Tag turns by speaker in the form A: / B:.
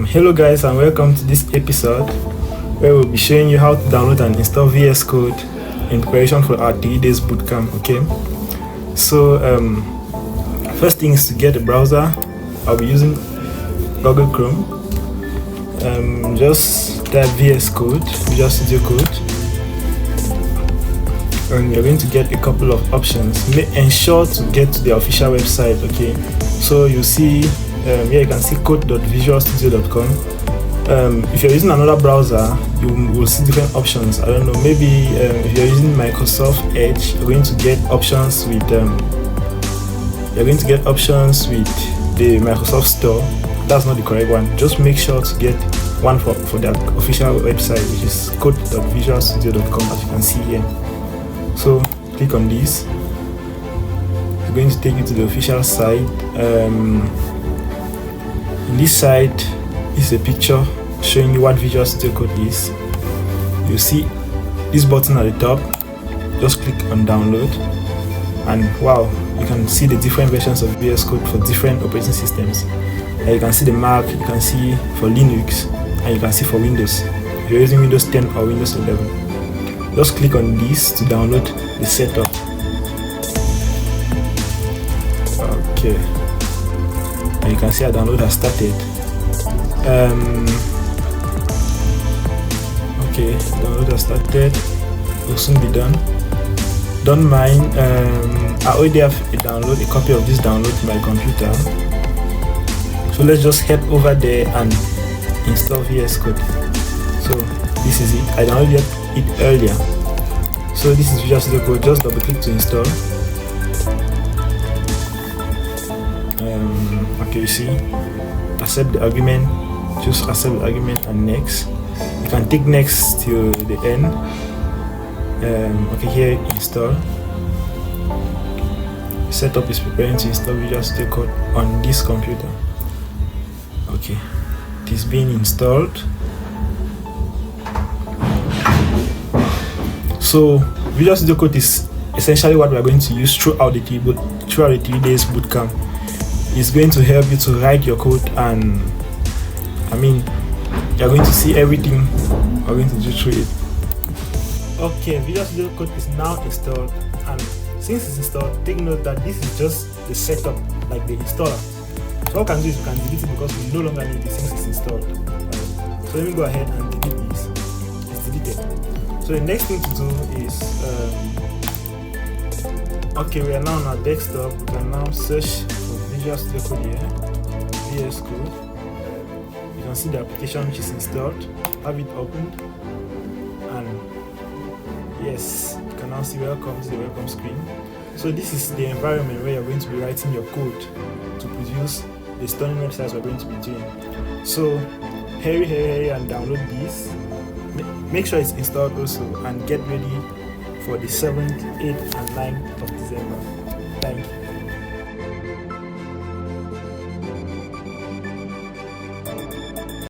A: Hello guys, and welcome to this episode where we'll be showing you how to download and install VS Code in preparation for our 3 days bootcamp. Okay, so first thing is to get a browser. I'll be using Google Chrome. Just type VS Code, Visual Studio Code, and you're going to get a couple of options. Ensure to get to the official website. Okay, so you see here you can see code.visualstudio.com. If you're using another browser, you will see different options. I don't know, maybe if you're using Microsoft Edge, you're going to get options with the Microsoft Store. That's not the correct one. Just make sure to get one for the official website, which is code.visualstudio.com, as you can see here. So click on this. It's going to take you to the official site. In this site is a picture showing you what Visual Studio Code is. You see this button at the top. Just click on download, and wow, you can see the different versions of VS Code for different operating systems. You can see the Mac, you can see for Linux, and you can see for Windows. If you're using Windows 10 or Windows 11, just click on this to download the setup. Okay, and you can see our download has started. Okay, download has started. Will soon be done. Don't mind, I already have a copy of this download to my computer. So let's just head over there and install VS Code. So this is it. I downloaded it earlier. So this is Visual Studio Code. Just double click to install. Okay, you see, accept the argument. Just accept the argument and next. You can take next till the end. Okay, here install. Setup is preparing to install Visual Studio Code on this computer. Okay, it is being installed. So Visual Studio Code is essentially what we are going to use throughout the 3 days bootcamp. It's going to help you to write your code, and you're going to see everything we're going to do through it. Okay, Visual Studio Code is now installed, and since it's installed, take note that this is just the setup, like the installer. So what we can do is we can delete it because we no longer need it since it's installed. So let me go ahead and delete this. It's deleted. So the next thing to do is okay, we are now on our desktop. We can now search for Visual Studio Code here, VS Code. You can see the application which is installed. Have it opened, and yes, you can now see welcome to the welcome screen. So this is the environment where you're going to be writing your code to produce the stunning websites we're going to be doing. So hurry and download this. Make sure it's installed also, and get ready for the 7th, 8th and 9th of December. Thank you.